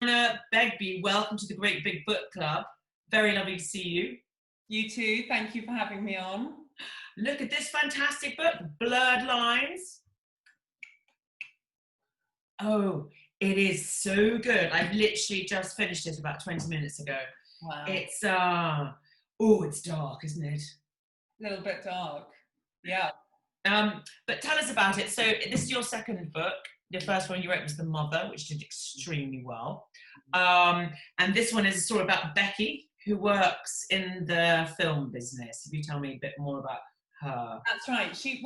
Begbie, welcome to the Great Big Book Club. Very lovely to see you. You too. Thank you for having me on. Look at this fantastic book, Blurred Lines. Oh, it is so good. I've literally just finished it about 20 minutes ago. Wow. It's it's dark, isn't it? A little bit dark. Yeah. But tell us about it. So this is your second book. The first one you wrote was The Mother, which did extremely well. And this one is sort of about Becky, who works in the film business. If you tell me a bit more about her. That's right. Should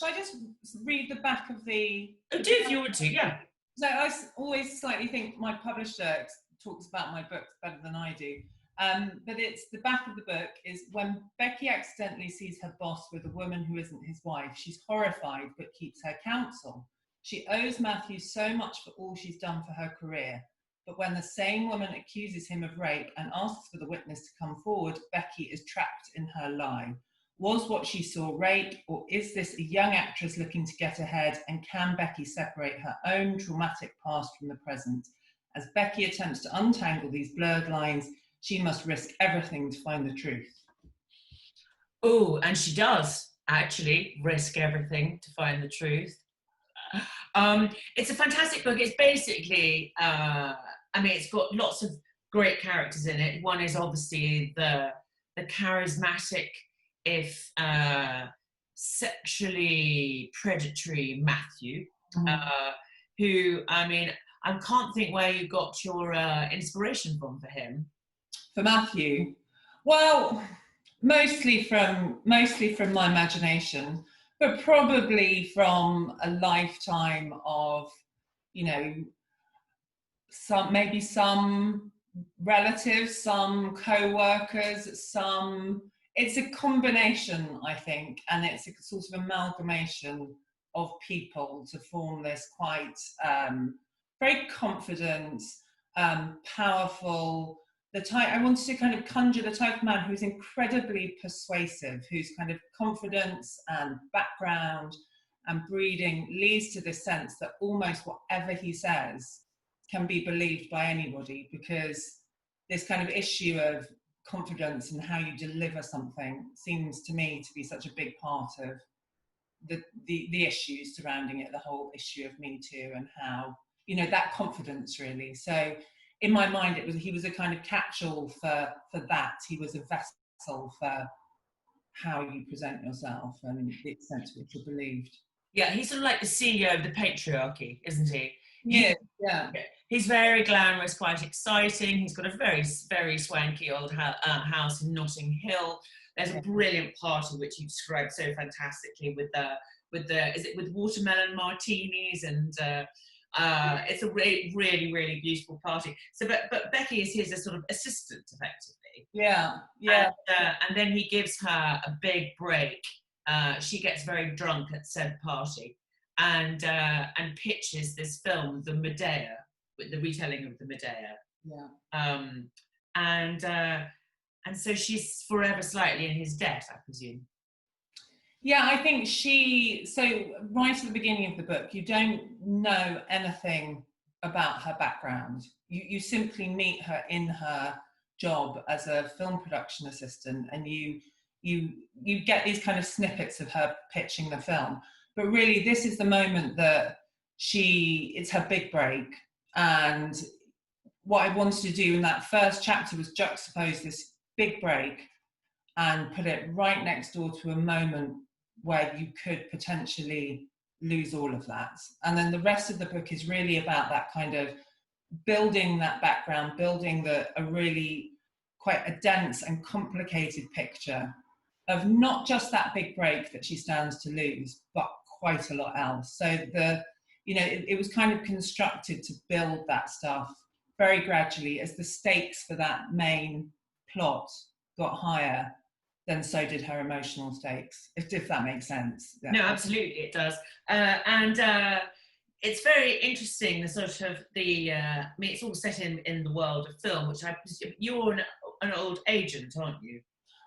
I just read the back of the... Oh, do if you would to, yeah. So I always slightly think my publisher talks about my books better than I do. But it's the back of the book is when Becky accidentally sees her boss with a woman who isn't his wife, she's horrified but keeps her counsel. She owes Matthew so much for all she's done for her career. But when the same woman accuses him of rape and asks for the witness to come forward, Becky is trapped in her lie. Was what she saw rape, or is this a young actress looking to get ahead, and can Becky separate her own traumatic past from the present? As Becky attempts to untangle these blurred lines, she must risk everything to find the truth. Oh, and she does actually risk everything to find the truth. It's a fantastic book. It's basically, it's got lots of great characters in it. One is obviously the charismatic, if sexually predatory Matthew, who, I can't think where you got your inspiration from for him. For Matthew? Well, mostly from my imagination, but probably from a lifetime of, some relatives, some co-workers, it's a combination, I think, and it's a sort of amalgamation of people to form this quite very confident, powerful, I wanted to kind of conjure the type of man who's incredibly persuasive, whose kind of confidence and background and breeding leads to this sense that almost whatever he says can be believed by anybody, because this kind of issue of confidence and how you deliver something seems to me to be such a big part of the issues surrounding it, the whole issue of Me Too, and how, that confidence really. So in my mind, he was a kind of catch-all for that. He was a vessel for how you present yourself and the extent to which you're believed. Yeah, he's sort of like the CEO of the patriarchy, isn't he? Yeah. He's very glamorous, quite exciting. He's got a very, very swanky old house in Notting Hill. There's a brilliant party which you described so fantastically with watermelon martinis, and it's a really, really, really beautiful party. So, but Becky is his sort of assistant, effectively. Yeah. And then he gives her a big break. She gets very drunk at said party, and pitches this film, The Medea, with the retelling of the Medea. Yeah. And so she's forever slightly in his debt, I presume. Yeah, I think so right at the beginning of the book, you don't know anything about her background. You simply meet her in her job as a film production assistant, and you get these kind of snippets of her pitching the film. But really, this is the moment that it's her big break. And what I wanted to do in that first chapter was juxtapose this big break and put it right next door to a moment where you could potentially lose all of that. And then the rest of the book is really about that kind of building that background, building a really quite a dense and complicated picture of not just that big break that she stands to lose, but quite a lot else. So it was kind of constructed to build that stuff very gradually as the stakes for that main plot got higher, then so did her emotional stakes, if that makes sense. Yeah. No, absolutely, it does. And it's very interesting, the sort of it's all set in the world of film, which I presume you're an old agent, aren't you?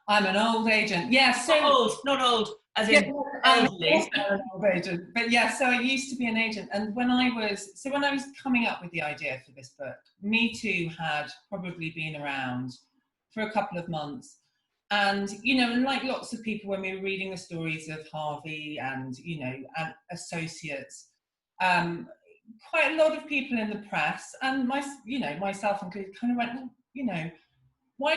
I'm an old agent, yes. Yeah, not old, As Yeah, in I'm elderly. also an old agent, but yeah, so I used to be an agent, and when I was coming up with the idea for this book, Me Too had probably been around for a couple of months, and and like lots of people, when we were reading the stories of Harvey and and associates, quite a lot of people in the press and myself included, kind of went, well, why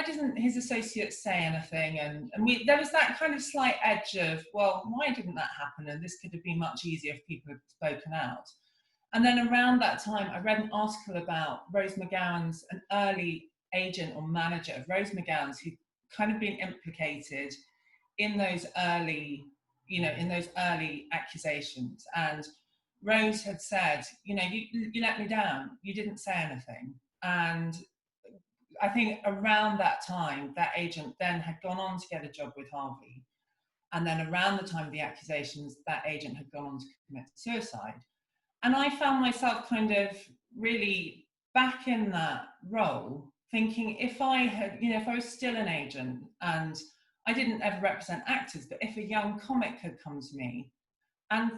didn't his associates say anything? And there was that kind of slight edge of, well, why didn't that happen? And this could have been much easier if people had spoken out. And then around that time, I read an article about Rose McGowan's, an early agent or manager of Rose McGowan's, who kind of been implicated in those early, in those early accusations. And Rose had said, you let me down. You didn't say anything. And I think around that time, that agent then had gone on to get a job with Harvey. And then around the time of the accusations, that agent had gone on to commit suicide. And I found myself kind of really back in that role, thinking if I had, if I was still an agent and I didn't ever represent actors, but if a young comic had come to me, and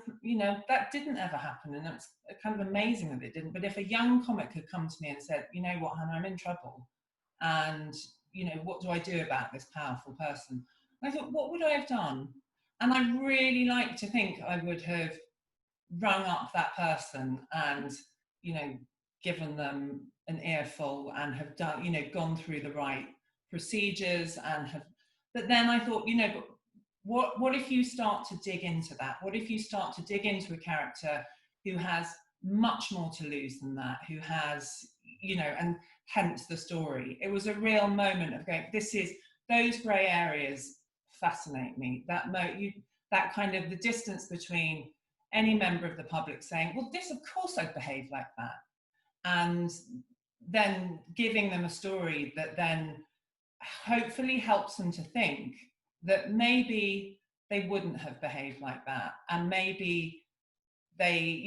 that didn't ever happen, and it's kind of amazing that it didn't, but if a young comic had come to me and said, you know what, Hannah, I'm in trouble, and what do I do about this powerful person? And I thought, what would I have done? And I really like to think I would have rung up that person and given them an earful and have done gone through the right procedures and have. But then I thought, but what if you start to dig into that? What if you start to dig into a character who has much more to lose than that, who has and hence the story. It was a real moment of going, those grey areas fascinate me. That kind of the distance between any member of the public saying, well, this, of course I'd behave like that, and then giving them a story that then hopefully helps them to think that maybe they wouldn't have behaved like that, and maybe they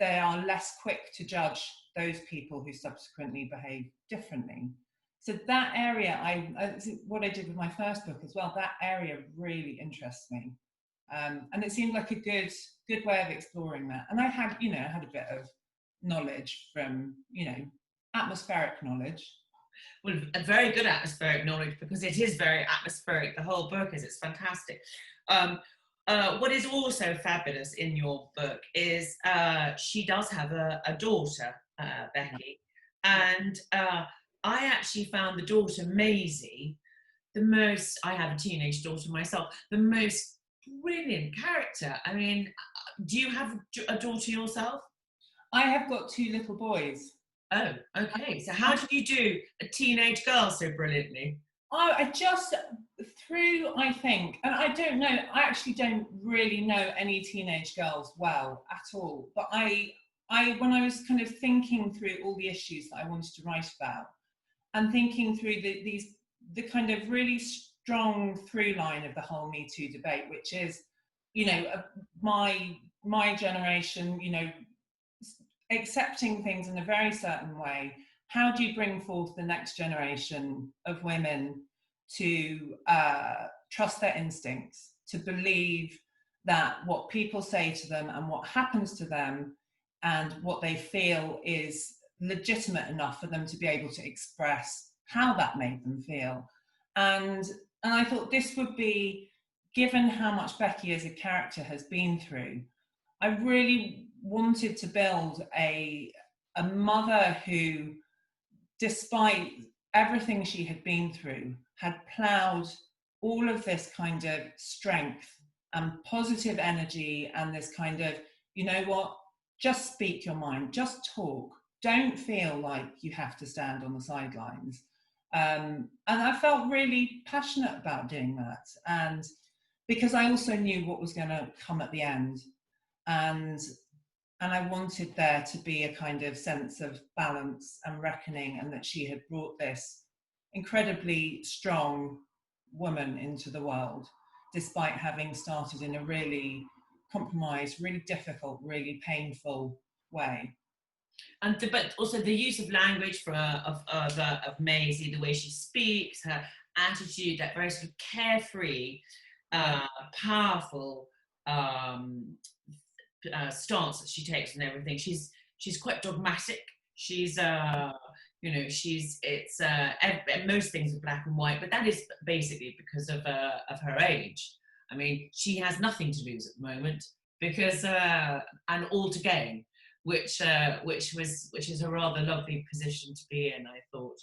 are less quick to judge those people who subsequently behave differently. So that area, what I did with my first book as well, that area really interests me. And it seemed like a good way of exploring that. And I had a bit of knowledge from, atmospheric knowledge. Well, a very good atmospheric knowledge, because it is very atmospheric. The whole book is, it's fantastic. What is also fabulous in your book is she does have a daughter, Becky, and I actually found the daughter, Maisie, I have a teenage daughter myself, the most brilliant character. I mean, do you have a daughter yourself? I have got 2 little boys. Oh, okay. So how did you do a teenage girl so brilliantly? I just I think, and I don't know, I actually don't really know any teenage girls well at all. But when I was kind of thinking through all the issues that I wanted to write about, and thinking through the kind of really strong through line of the whole Me Too debate, which is, my generation, accepting things in a very certain way. How do you bring forth the next generation of women to trust their instincts, to believe that what people say to them and what happens to them and what they feel is legitimate enough for them to be able to express how that made them feel? And I thought this would be, given how much Becky as a character has been through, I really wanted to build a mother who, despite everything she had been through, had ploughed all of this kind of strength and positive energy and this kind of, just speak your mind, just talk. Don't feel like you have to stand on the sidelines. And I felt really passionate about doing that. And because I also knew what was going to come at the end. And I wanted there to be a kind of sense of balance and reckoning, and that she had brought this incredibly strong woman into the world, despite having started in a really compromised, really difficult, really painful way. But also the use of language of Maisie, the way she speaks, her attitude, that very sort of carefree powerful stance that she takes and everything. She's quite dogmatic. She's most things are black and white, but that is basically because of her age. I mean, she has nothing to lose at the moment because and all to gain, which is a rather lovely position to be in, I thought.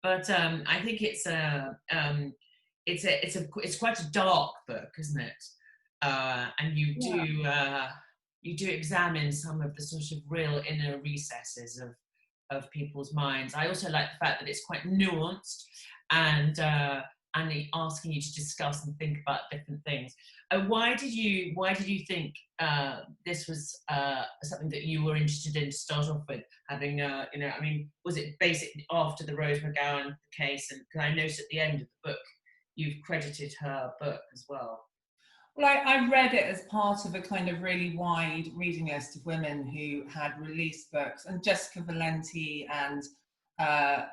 But I think it's quite a dark book, isn't it? And you do examine some of the sort of real inner recesses of people's minds. I also like the fact that it's quite nuanced and asking you to discuss and think about different things. Why did you think this was something that you were interested in to start off with? Having I mean, was it basically after the Rose McGowan case? And because I noticed at the end of the book, you've credited her book as well. Well, I read it as part of a kind of really wide reading list of women who had released books, and Jessica Valenti and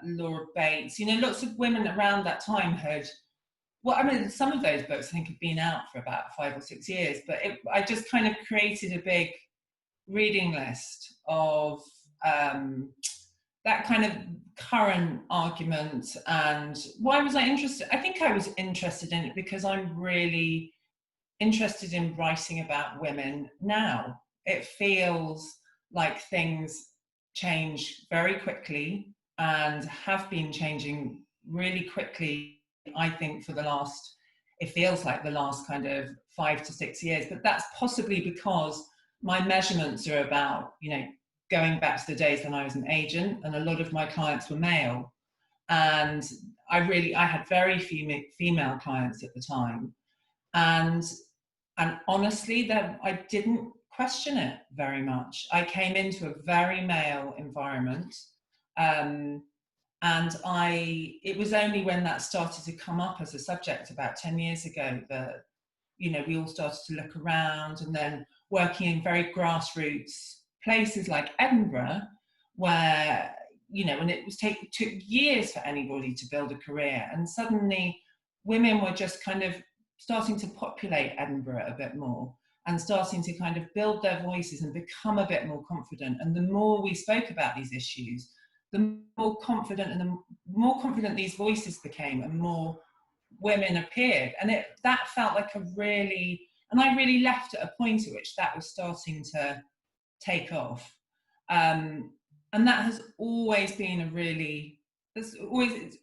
Laura Bates. Lots of women around that time had. Well, I mean, some of those books I think have been out for about 5 or 6 years, but I just kind of created a big reading list of that kind of current argument. And why was I interested? I think I was interested in it because I'm really interested in writing about women now. It feels like things change very quickly and have been changing really quickly, I think, for it feels like the last kind of 5 to 6 years. But that's possibly because my measurements are about, going back to the days when I was an agent, and a lot of my clients were male. And I had very few female clients at the time. And honestly, I didn't question it very much. I came into a very male environment. And it was only when that started to come up as a subject about 10 years ago that, we all started to look around, and then working in very grassroots places like Edinburgh, where, and it took years for anybody to build a career. And suddenly women were just kind of starting to populate Edinburgh a bit more and starting to kind of build their voices and become a bit more confident. And the more we spoke about these issues, the more confident these voices became, and more women appeared. And that felt like and I really left at a point at which that was starting to take off. And that has always been it's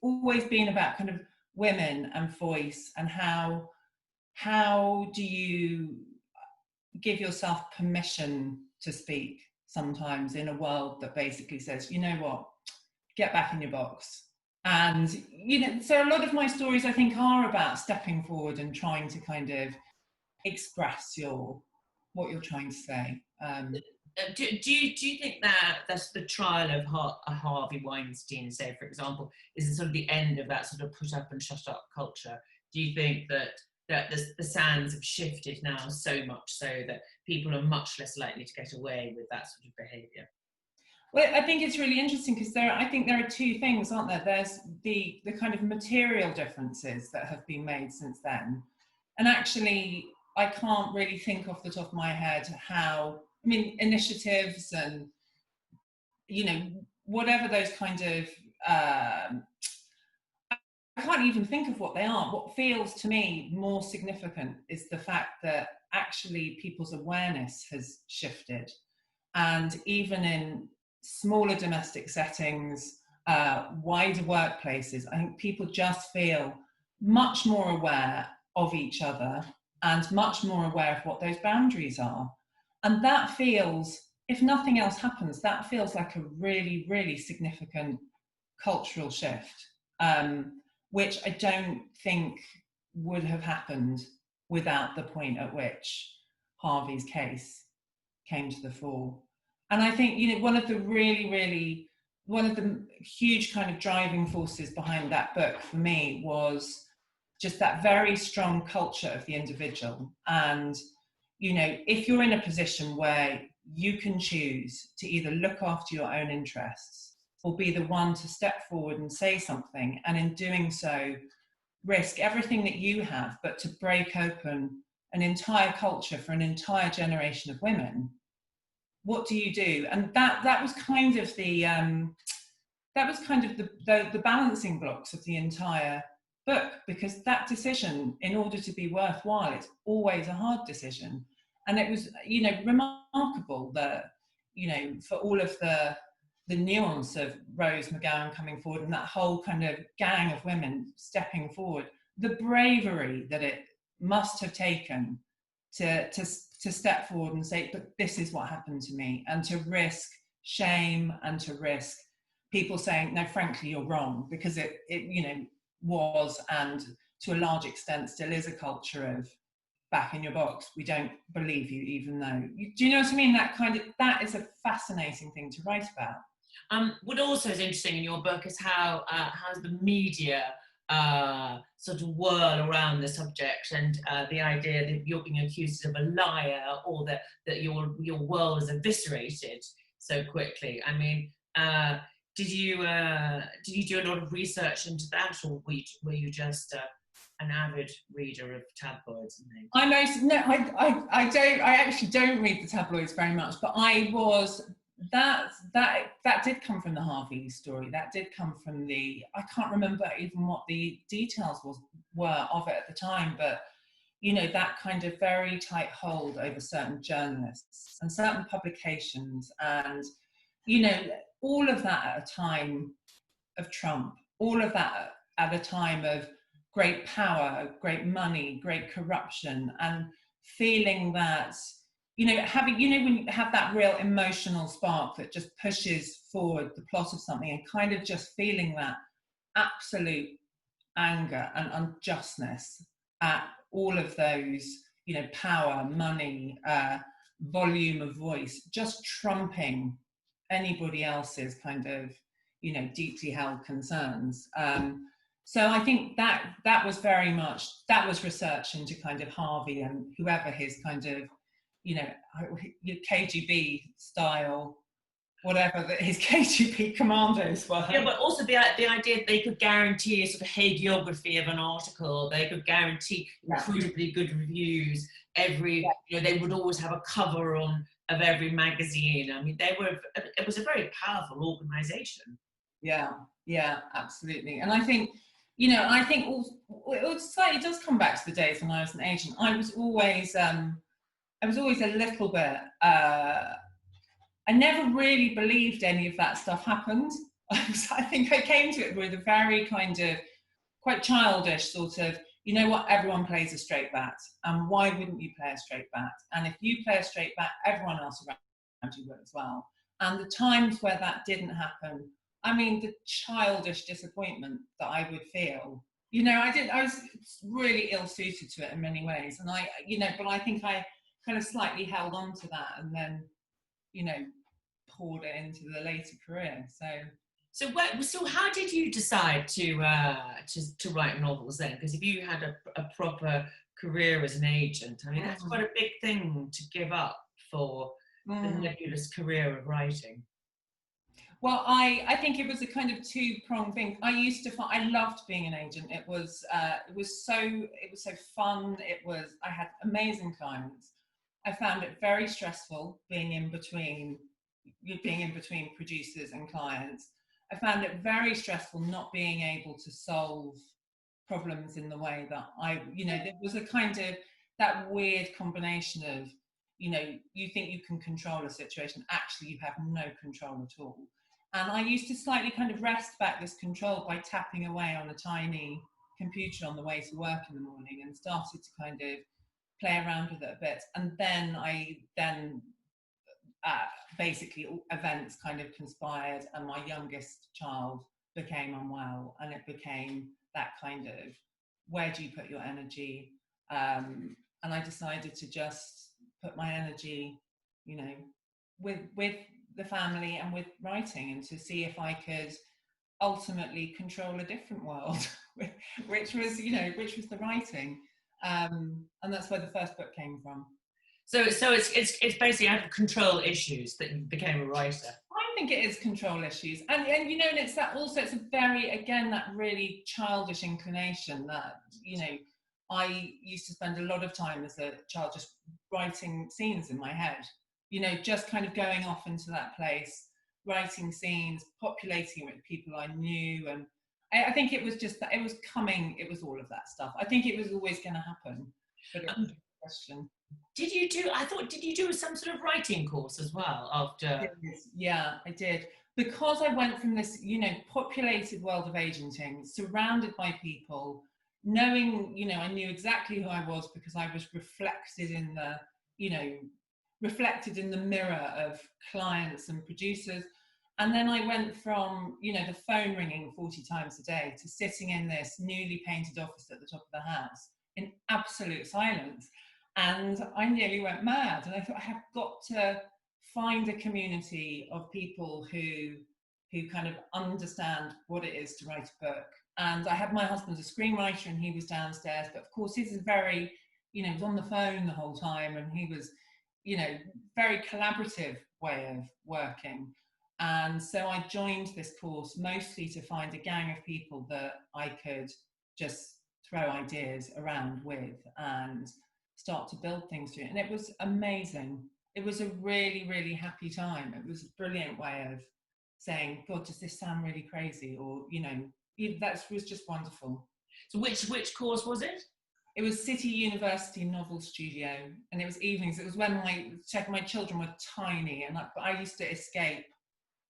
always been about kind of women and voice, and how do you give yourself permission to speak sometimes in a world that basically says, you know what, get back in your box. And so a lot of my stories, I think, are about stepping forward and trying to kind of express what you're trying to say. Do you think that that's the trial of Harvey Weinstein, say, for example, is sort of the end of that sort of put up and shut up culture? Do you think that the sands have shifted now so much so that people are much less likely to get away with that sort of behaviour? Well, I think it's really interesting because I think there are two things, aren't there? There's the kind of material differences that have been made since then. And actually, I can't really think off the top of my head initiatives and, whatever those kind of, I can't even think of what they are. What feels to me more significant is the fact that actually people's awareness has shifted. And even in smaller domestic settings, wider workplaces, I think people just feel much more aware of each other and much more aware of what those boundaries are. And that feels, if nothing else happens, that feels like a really, really significant cultural shift, which I don't think would have happened without the point at which Harvey's case came to the fore. And I think, one of the huge kind of driving forces behind that book for me was just that very strong culture of the individual. And, if you're in a position where you can choose to either look after your own interests or be the one to step forward and say something, and in doing so, risk everything that you have, but to break open an entire culture for an entire generation of women, what do you do? And that was kind of the balancing blocks of the entire book, because that decision, in order to be worthwhile, it's always a hard decision. And it was, you know, remarkable that, you know, for all of the nuance of Rose McGowan coming forward and that whole kind of gang of women stepping forward, the bravery that it must have taken to step forward and say, but this is what happened to me, and to risk shame and to risk people saying, no, frankly, you're wrong, because it you know, was, and to a large extent still is, a culture of back in your box, we don't believe you, even though do you know what I mean? That is a fascinating thing to write about. What also is interesting in your book is how the media sort of whirl around the subject, and the idea that you're being accused of a liar, or that your world is eviscerated so quickly. I mean, did you do a lot of research into that, or were you just an avid reader of tabloids and things? I actually don't read the tabloids very much, but I was. That did come from the Harvey story. That did come from I can't remember even what the details were of it at the time, but you know, that kind of very tight hold over certain journalists and certain publications, and you know, all of that at a time of Trump, all of that at a time of great power, great money, great corruption, and feeling that, you know, when you have that real emotional spark that just pushes forward the plot of something, and kind of just feeling that absolute anger and unjustness at all of those, you know, power, money, volume of voice, just trumping anybody else's kind of, you know, deeply held concerns. So I think that was very much, that was research into kind of Harvey and whoever his kind of, you know, KGB style, whatever that his KGB commandos were. Yeah, but also the idea that they could guarantee a sort of hagiography of an article, they could guarantee incredibly good reviews. You know, they would always have a cover of every magazine. I mean, it was a very powerful organisation. Yeah, absolutely. And I think, you know, it slightly does come back to the days when I was an agent. I was always a little bit, I never really believed any of that stuff happened. I think I came to it with a very kind of quite childish sort of, you know what, everyone plays a straight bat, and why wouldn't you play a straight bat? And if you play a straight bat, everyone else around you will as well. And the times where that didn't happen, I mean, the childish disappointment that I would feel, you know, I was really ill-suited to it in many ways. And but I think I kind of slightly held on to that, and then, you know, poured it into the later career. So how did you decide to write novels then? Because if you had a proper career as an agent, I mean, that's quite a big thing to give up for the nebulous career of writing. Well, I think it was a kind of two-pronged thing. I loved being an agent. It was so fun. I had amazing clients. I found it very stressful being in between producers and clients. I found it very stressful not being able to solve problems in the way that there was a kind of that weird combination of, you know, you think you can control a situation, actually you have no control at all. And I used to slightly kind of wrest back this control by tapping away on a tiny computer on the way to work in the morning, and started to kind of play around with it a bit. And then basically events kind of conspired, and my youngest child became unwell, and it became that kind of, where do you put your energy? And I decided to just put my energy, you know, with the family and with writing, and to see if I could ultimately control a different world, which was the writing. And that's where the first book came from. So it's basically out of control issues that you became a writer. I think it is control issues, and you know, and it's that also, it's a very, again, that really childish inclination that, you know, I used to spend a lot of time as a child just writing scenes in my head, you know, just kind of going off into that place, writing scenes, populating it with people I knew, and I think it was just that, it was coming, it was all of that stuff. I think it was always going to happen, but it was a question. Did you do some sort of writing course as well after? Yeah, I did. Because I went from this, you know, populated world of agenting, surrounded by people, knowing, you know, I knew exactly who I was because I was reflected in the, you know, reflected in the mirror of clients and producers. And then I went from, you know, the phone ringing 40 times a day to sitting in this newly painted office at the top of the house in absolute silence. And I nearly went mad. And I thought, I have got to find a community of people who kind of understand what it is to write a book. And I had my husband a screenwriter, and he was downstairs. But of course, he's a very, you know, he was on the phone the whole time, and he was, you know, very collaborative way of working. And so I joined this course mostly to find a gang of people that I could just throw ideas around with and start to build things through. And it was amazing. It was a really, really happy time. It was a brilliant way of saying, God, does this sound really crazy? Or, you know, that was just wonderful. So which course was it? It was City University Novel Studio, and it was evenings. It was when my children were tiny, and I used to escape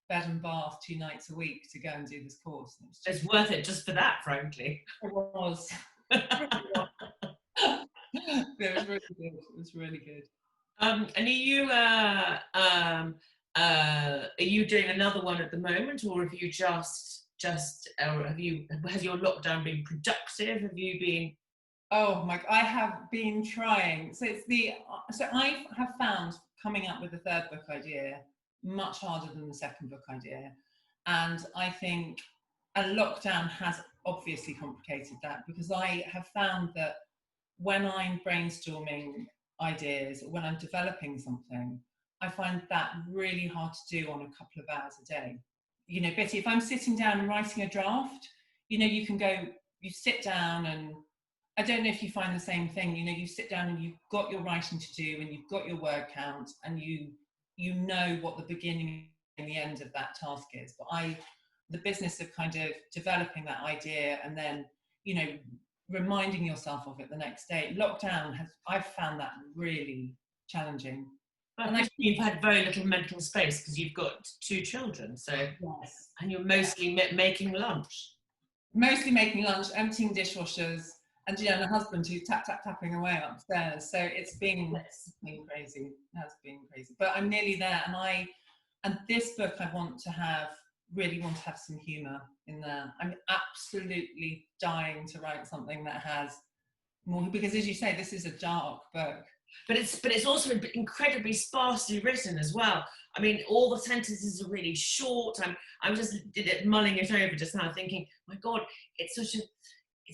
bed and bath 2 nights a week to go and do this course. It's worth it just for that, frankly. It was. It was really good. It was really good. And are you doing another one at the moment, or have you has your lockdown been productive? Have you been? Oh my! I have been trying. So I have found coming up with a third book idea much harder than the second book idea, and I think a lockdown has obviously complicated that, because I have found that when I'm brainstorming ideas, or when I'm developing something, I find that really hard to do on a couple of hours a day. You know, Betty, if I'm sitting down and writing a draft, you know, you sit down, and I don't know if you find the same thing, you know, you sit down and you've got your writing to do, and you've got your word count, and you know what the beginning and the end of that task is. But the business of kind of developing that idea and then, you know, reminding yourself of it the next day, I've found that really challenging. And you've had very little mental space because you've got 2 children, so yes. And you're mostly making lunch. Mostly making lunch, emptying dishwashers, and you know, and a husband who's tapping away upstairs. So it's been crazy. It has been crazy. But I'm nearly there, and this book I really want to have some humour in there. I'm absolutely dying to write something that has more, because as you say, this is a dark book. But it's also incredibly sparsely written as well. I mean, all the sentences are really short. I'm just mulling it over just now, thinking, my God, it's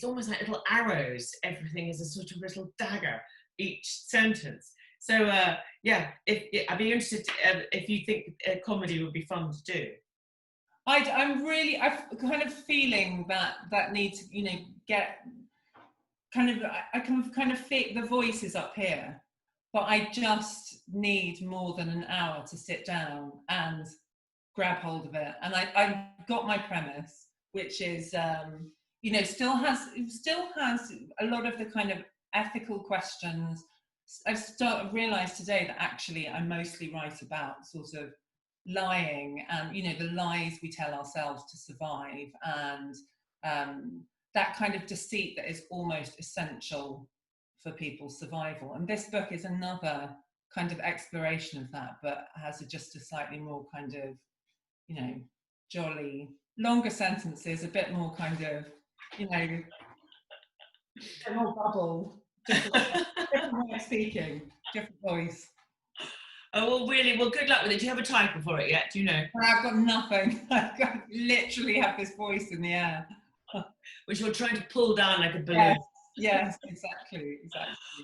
almost like little arrows. Everything is a sort of little dagger, each sentence. So yeah, I'd be interested if you think comedy would be fun to do. I'm kind of feeling that need to, you know, get kind of, I can kind of feel the voice is up here, but I just need more than an hour to sit down and grab hold of it. And I've got my premise, which is, you know, still has a lot of the kind of ethical questions. I've realised today that actually I mostly write about sort of lying and, you know, the lies we tell ourselves to survive, and that kind of deceit that is almost essential for people's survival. And this book is another kind of exploration of that, but has just a slightly more kind of, you know, jolly, longer sentences, a bit more kind of, you know, a bit more bubble, different way of speaking, different voice. Oh, well, really, well, good luck with it. Do you have a title for it yet? Do you know? I've got nothing. I literally have this voice in the air. Which you're trying to pull down like a balloon. Yes, exactly.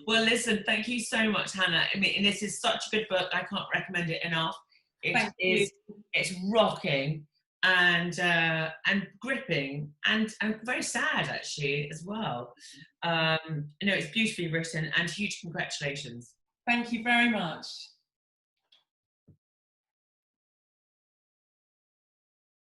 Well, listen, thank you so much, Hannah. I mean, this is such a good book. I can't recommend it enough. It's rocking and gripping and very sad actually as well. It's beautifully written, and huge congratulations. Thank you very much.